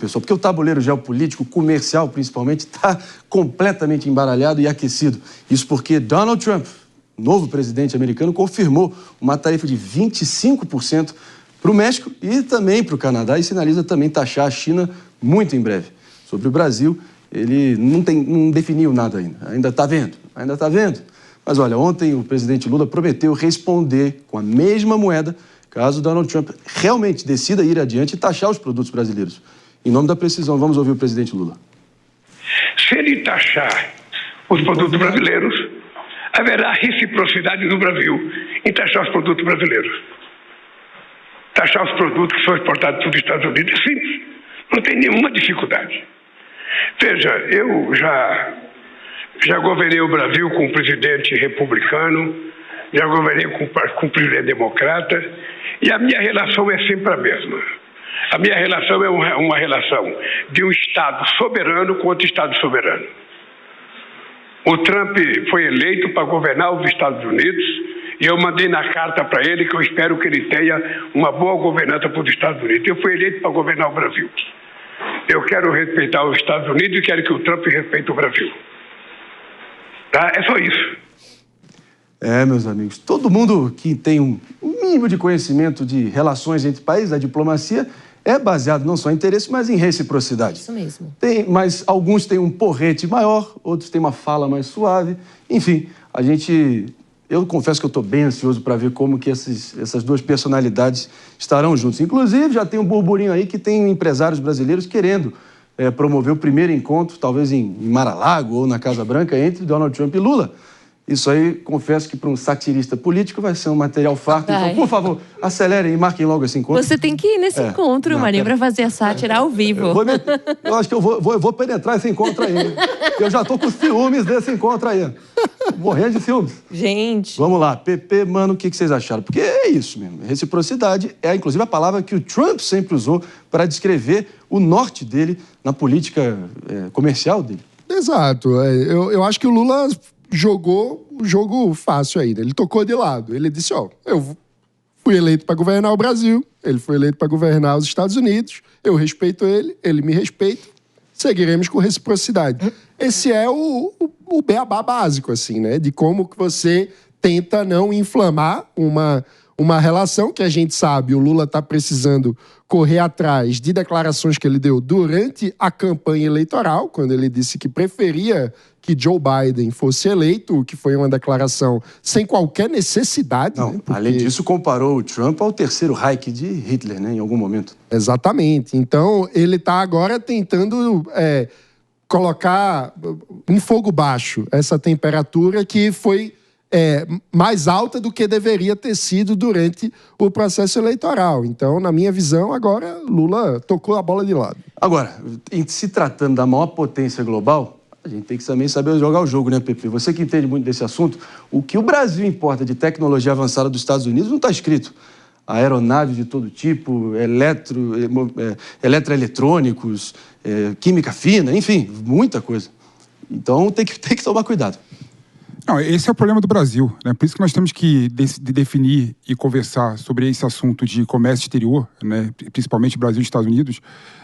pessoal, porque o tabuleiro geopolítico, comercial principalmente, está completamente embaralhado e aquecido. Isso porque Donald Trump, novo presidente americano, confirmou uma tarifa de 25% para o México e também para o Canadá e sinaliza também taxar a China muito em breve. Sobre o Brasil, ele não definiu nada ainda. Ainda está vendo. Mas olha, ontem o presidente Lula prometeu responder com a mesma moeda caso Donald Trump realmente decida ir adiante e taxar os produtos brasileiros. Em nome da precisão, vamos ouvir o presidente Lula. Se ele taxar os produtos brasileiros, haverá reciprocidade no Brasil em taxar os produtos brasileiros. Taxar os produtos que são exportados para os Estados Unidos é simples, não tem nenhuma dificuldade. Veja, eu já governei o Brasil com um presidente republicano, já governei com um presidente democrata, e a minha relação é sempre a mesma. A minha relação é uma relação de um Estado soberano com outro Estado soberano. O Trump foi eleito para governar os Estados Unidos e eu mandei na carta para ele que eu espero que ele tenha uma boa governança para os Estados Unidos. Eu fui eleito para governar o Brasil. Eu quero respeitar os Estados Unidos e quero que o Trump respeite o Brasil. Tá? É só isso. Meus amigos, todo mundo que tem um mínimo de conhecimento de relações entre países, da diplomacia, é baseado não só em interesse, mas em reciprocidade. Isso mesmo. Mas alguns têm um porrete maior, outros têm uma fala mais suave. Enfim, eu confesso que eu estou bem ansioso para ver como que essas duas personalidades estarão juntos. Inclusive, já tem um burburinho aí que tem empresários brasileiros querendo promover o primeiro encontro, talvez em Mar-a-Lago ou na Casa Branca, entre Donald Trump e Lula. Isso aí, confesso que para um satirista político vai ser um material farto. Então, por favor, acelerem e marquem logo esse encontro. Você tem que ir nesse encontro, Marinho, para fazer a sátira ao vivo. Eu acho que eu vou penetrar esse encontro aí. Eu já estou com ciúmes desse encontro aí. Morrendo de ciúmes. Gente. Vamos lá. PP, mano, o que vocês acharam? Porque é isso mesmo. Reciprocidade é, inclusive, a palavra que o Trump sempre usou para descrever o norte dele na política comercial dele. Exato. Eu acho que o Lula jogou o jogo fácil aí, né? Ele tocou de lado. Ele disse, eu fui eleito para governar o Brasil, ele foi eleito para governar os Estados Unidos, eu respeito ele, ele me respeita, seguiremos com reciprocidade. Esse é o beabá básico, assim, né? De como que você tenta não inflamar uma relação que a gente sabe, o Lula está precisando correr atrás de declarações que ele deu durante a campanha eleitoral, quando ele disse que preferia que Joe Biden fosse eleito, o que foi uma declaração sem qualquer necessidade. Não, né? Porque... Além disso, comparou o Trump ao terceiro Reich de Hitler, né, em algum momento. Exatamente. Então, ele está agora tentando colocar em fogo baixo essa temperatura que foi mais alta do que deveria ter sido durante o processo eleitoral. Então, na minha visão, agora Lula tocou a bola de lado. Agora, em se tratando da maior potência global, a gente tem que também saber jogar o jogo, né, Pepe? Você que entende muito desse assunto, o que o Brasil importa de tecnologia avançada dos Estados Unidos não está escrito. Aeronaves de todo tipo, eletroeletrônicos, química fina, enfim, muita coisa. Então tem que tomar cuidado. Não, esse é o problema do Brasil, né? Por isso que nós temos que definir e conversar sobre esse assunto de comércio exterior, né? Principalmente Brasil e Estados Unidos,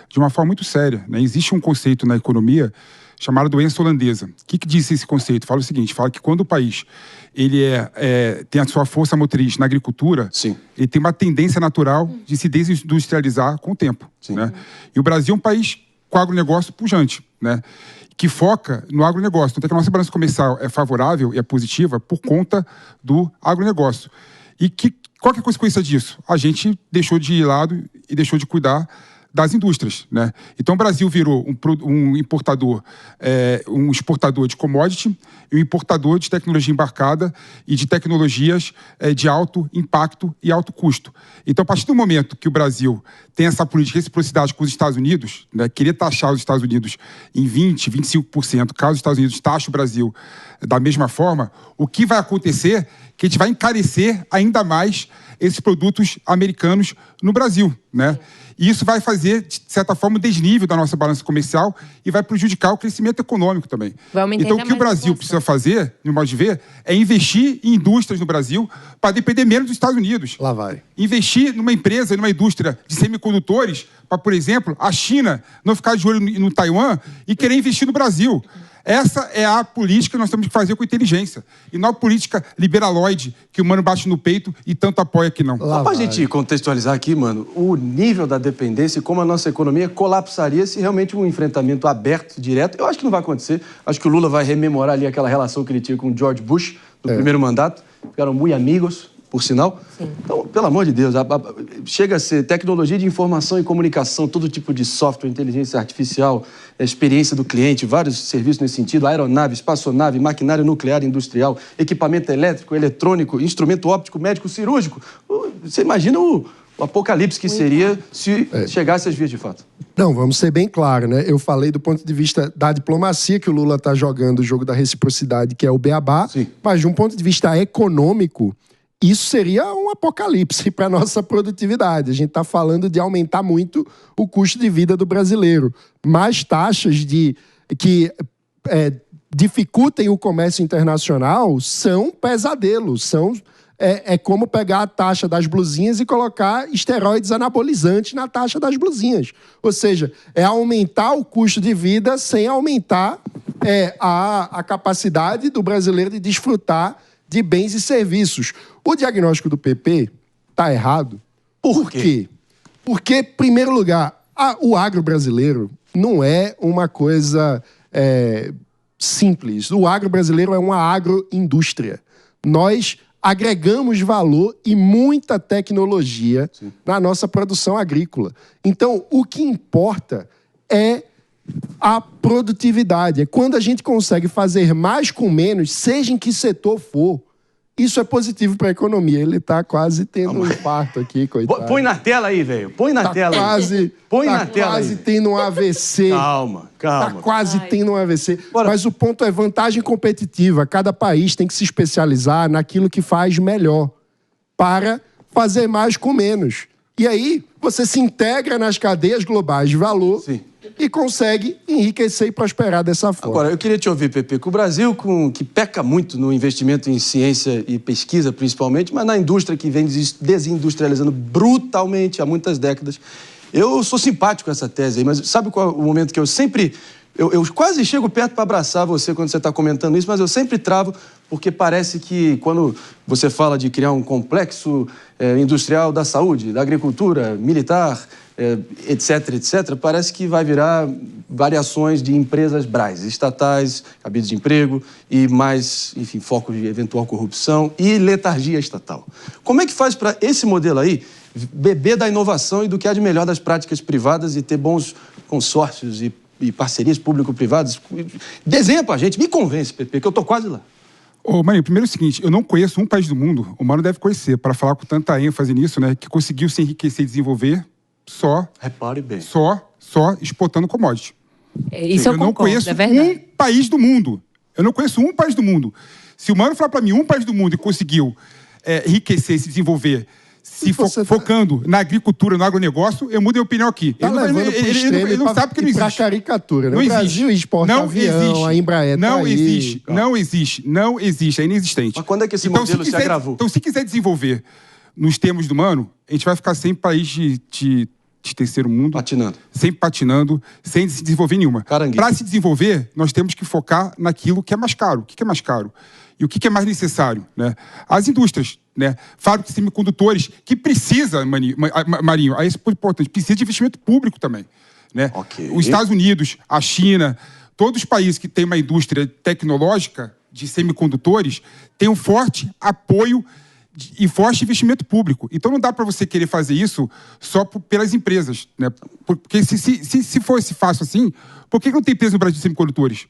de uma forma muito séria, né? Existe um conceito na economia chamado doença holandesa. O que diz esse conceito? Fala o seguinte, fala que quando o país ele tem a sua força motriz na agricultura, sim, ele tem uma tendência natural de se desindustrializar com o tempo. Né? E o Brasil é um país com agronegócio pujante, né? Que foca no agronegócio. Então, que a nossa balança comercial é favorável e é positiva por conta do agronegócio. E qual que é a consequência disso? A gente deixou de ir lado e deixou de cuidar das indústrias, né? Então o Brasil virou um importador, um exportador de commodity e um importador de tecnologia embarcada e de tecnologias de alto impacto e alto custo. Então, a partir do momento que o Brasil tem essa política de reciprocidade com os Estados Unidos, né, querer taxar os Estados Unidos em 20%, 25%, caso os Estados Unidos taxem o Brasil da mesma forma, o que vai acontecer que a gente vai encarecer ainda mais esses produtos americanos no Brasil, né? E isso vai fazer, de certa forma, um desnível da nossa balança comercial e vai prejudicar o crescimento econômico também. Então, o que o Brasil precisa fazer, no modo de ver, é investir em indústrias no Brasil para depender menos dos Estados Unidos. Lá vai. Investir numa empresa, numa indústria de semicondutores, para, por exemplo, a China não ficar de olho no Taiwan e querer investir no Brasil. Essa é a política que nós temos que fazer com inteligência. E não a política liberaloide que o mano bate no peito e tanto apoia aqui, não. Só pra gente contextualizar aqui, mano, o nível da dependência e como a nossa economia colapsaria se realmente um enfrentamento aberto, direto. Eu acho que não vai acontecer. Acho que o Lula vai rememorar ali aquela relação que ele tinha com o George Bush no primeiro mandato. Ficaram muito amigos, por sinal. Sim. Então, pelo amor de Deus, chega a ser tecnologia de informação e comunicação, todo tipo de software, inteligência artificial, experiência do cliente, vários serviços nesse sentido, aeronave, espaçonave, maquinário nuclear industrial, equipamento elétrico, eletrônico, instrumento óptico, médico, cirúrgico. Você imagina o apocalipse que seria se chegasse às vias de fato. Não, vamos ser bem claros, né? Eu falei do ponto de vista da diplomacia, que o Lula está jogando o jogo da reciprocidade, que é o beabá, sim, mas de um ponto de vista econômico, isso seria um apocalipse para a nossa produtividade. A gente está falando de aumentar muito o custo de vida do brasileiro. Mais taxas que dificultem o comércio internacional são pesadelos. É como pegar a taxa das blusinhas e colocar esteroides anabolizantes na taxa das blusinhas. Ou seja, é aumentar o custo de vida sem aumentar a capacidade do brasileiro de desfrutar de bens e serviços. O diagnóstico do PP está errado. Por quê? Porque, em primeiro lugar, o agro brasileiro não é uma coisa simples. O agro brasileiro é uma agroindústria. Nós agregamos valor e muita tecnologia, sim, na nossa produção agrícola. Então, o que importa é a produtividade. É quando a gente consegue fazer mais com menos, seja em que setor for. Isso é positivo para a economia. Ele está quase tendo um infarto aqui, coitado. Põe na tela aí, velho. Põe na tela aí. Põe na tela aí. Está quase tendo um AVC. Calma. Está quase tendo um AVC. Mas o ponto é vantagem competitiva. Cada país tem que se especializar naquilo que faz melhor para fazer mais com menos. E aí, você se integra nas cadeias globais de valor, sim, e consegue enriquecer e prosperar dessa forma. Agora, eu queria te ouvir, Pepe, que o Brasil, que peca muito no investimento em ciência e pesquisa, principalmente, mas na indústria que vem desindustrializando brutalmente há muitas décadas. Eu sou simpático com essa tese aí, mas sabe qual é o momento que eu sempre... Eu quase chego perto para abraçar você quando você está comentando isso, mas eu sempre travo, porque parece que quando você fala de criar um complexo industrial da saúde, da agricultura, militar, etc., parece que vai virar variações de empresas brais, estatais, cabides de emprego e mais, enfim, foco de eventual corrupção e letargia estatal. Como é que faz para esse modelo aí beber da inovação e do que há de melhor das práticas privadas e ter bons consórcios e parcerias público-privadas? Desenha pra gente, me convence, Pepe, que eu tô quase lá. Marinho, primeiro é o seguinte, eu não conheço um país do mundo, o Mano deve conhecer, para falar com tanta ênfase nisso, né, que conseguiu se enriquecer e desenvolver repare bem, só exportando commodity. Isso eu não conheço um país do mundo. Eu não conheço um país do mundo. Se o Mano falar para mim um país do mundo que conseguiu enriquecer e se desenvolver focando na agricultura, no agronegócio, eu mudo a opinião aqui. Ele não sabe que não existe. Pra caricatura, né? Não o Brasil exporta avião, a Embraer não existe. É inexistente. Mas quando é que esse modelo se agravou? Então, se quiser desenvolver nos termos do Mano, a gente vai ficar sem país de terceiro mundo. Patinando. Sempre patinando, sem se desenvolver nenhuma. Para se desenvolver, nós temos que focar naquilo que é mais caro. O que é mais caro? E o que é mais necessário? Né? As indústrias, né? Fábricas de semicondutores, que precisa, Marinho, aí isso é importante, precisa de investimento público também. Né? Okay. Os Estados Unidos, a China, todos os países que têm uma indústria tecnológica de semicondutores têm um forte apoio e forte investimento público. Então não dá para você querer fazer isso só pelas empresas. Né? Porque se fosse fácil assim, por que não tem empresa no Brasil de semicondutores?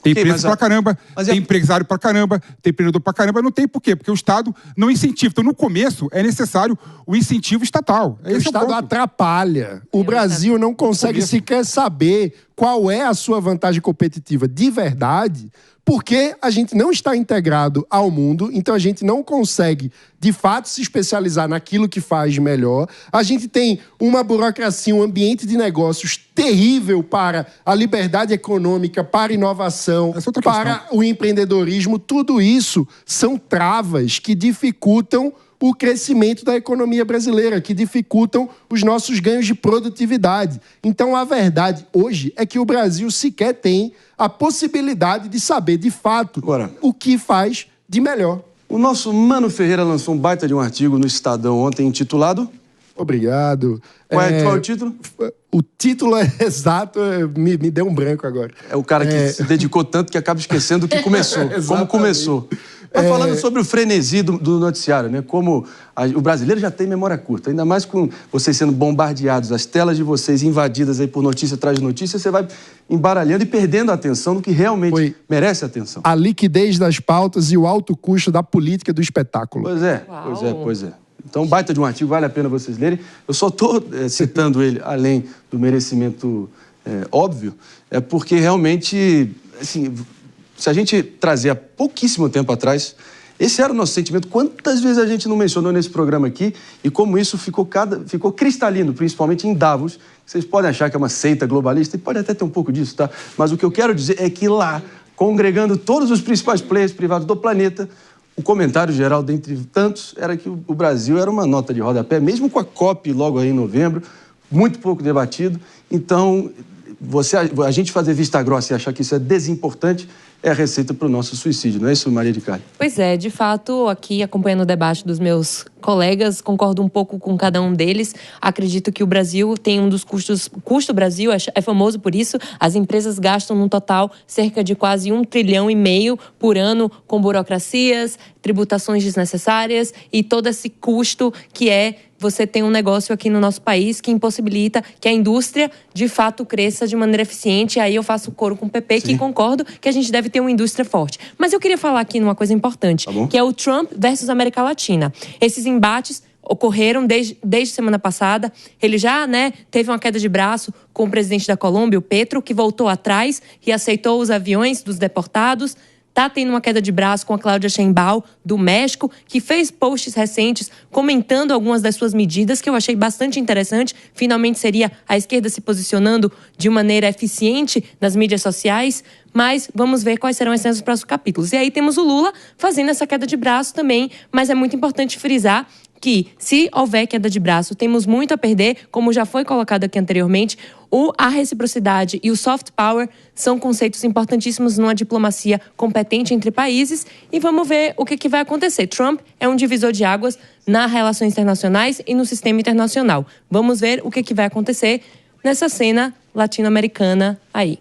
Tem empresa pra caramba, tem empresário pra caramba, tem empreendedor pra caramba. Não tem por quê? Porque o Estado não incentiva. Então, no começo, é necessário o incentivo estatal. O Estado atrapalha. O Brasil não consegue sequer saber qual é a sua vantagem competitiva de verdade, porque a gente não está integrado ao mundo, então a gente não consegue, de fato, se especializar naquilo que faz melhor. A gente tem uma burocracia, um ambiente de negócios terrível para a liberdade econômica, para a inovação, para o empreendedorismo. Tudo isso são travas que dificultam o crescimento da economia brasileira, que dificultam os nossos ganhos de produtividade. Então, a verdade hoje é que o Brasil sequer tem a possibilidade de saber, de fato, o que faz de melhor. O nosso Mano Ferreira lançou um baita de um artigo no Estadão ontem intitulado... Obrigado. Qual é o título? O título é exato, me deu um branco agora. É o cara que se dedicou tanto que acaba esquecendo o que começou, como começou. Mas falando sobre o frenesi do noticiário, né? Como o brasileiro já tem memória curta, ainda mais com vocês sendo bombardeados, as telas de vocês invadidas aí por notícia atrás de notícia, você vai embaralhando e perdendo a atenção do que realmente merece atenção. A liquidez das pautas e o alto custo da política do espetáculo. Pois é. Então, baita de um artigo, vale a pena vocês lerem. Eu só estou citando ele, além do merecimento óbvio, é porque realmente, assim, se a gente trazer há pouquíssimo tempo atrás, esse era o nosso sentimento. Quantas vezes a gente não mencionou nesse programa aqui e como isso ficou cristalino, principalmente em Davos. Vocês podem achar que é uma seita globalista e pode até ter um pouco disso, tá? Mas o que eu quero dizer é que lá, congregando todos os principais players privados do planeta, o comentário geral, dentre tantos, era que o Brasil era uma nota de rodapé, mesmo com a COP logo aí em novembro, muito pouco debatido. Então, a gente fazer vista grossa e achar que isso é desimportante é a receita para o nosso suicídio, não é isso, Maria de Carli? Pois é, de fato, aqui acompanhando o debate dos meus colegas, concordo um pouco com cada um deles. Acredito que o Brasil tem um dos custos... O custo Brasil é famoso por isso. As empresas gastam, no total, cerca de quase 1,5 trilhão por ano com burocracias, tributações desnecessárias e todo esse custo que você tem um negócio aqui no nosso país que impossibilita que a indústria, de fato, cresça de maneira eficiente. E aí eu faço coro com o PP, que concordo que a gente deve ter uma indústria forte. Mas eu queria falar aqui numa coisa importante, que é o Trump versus América Latina. Esses embates ocorreram desde semana passada. Ele já teve uma queda de braço com o presidente da Colômbia, o Petro, que voltou atrás e aceitou os aviões dos deportados. Está tendo uma queda de braço com a Cláudia Sheinbaum, do México, que fez posts recentes comentando algumas das suas medidas, que eu achei bastante interessante. Finalmente seria a esquerda se posicionando de maneira eficiente nas mídias sociais. Mas vamos ver quais serão as cenas dos próximos capítulos. E aí temos o Lula fazendo essa queda de braço também, mas é muito importante frisar que, se houver queda de braço, temos muito a perder, como já foi colocado aqui anteriormente. A reciprocidade e o soft power são conceitos importantíssimos numa diplomacia competente entre países. E vamos ver o que vai acontecer. Trump é um divisor de águas nas relações internacionais e no sistema internacional. Vamos ver o que vai acontecer nessa cena latino-americana aí.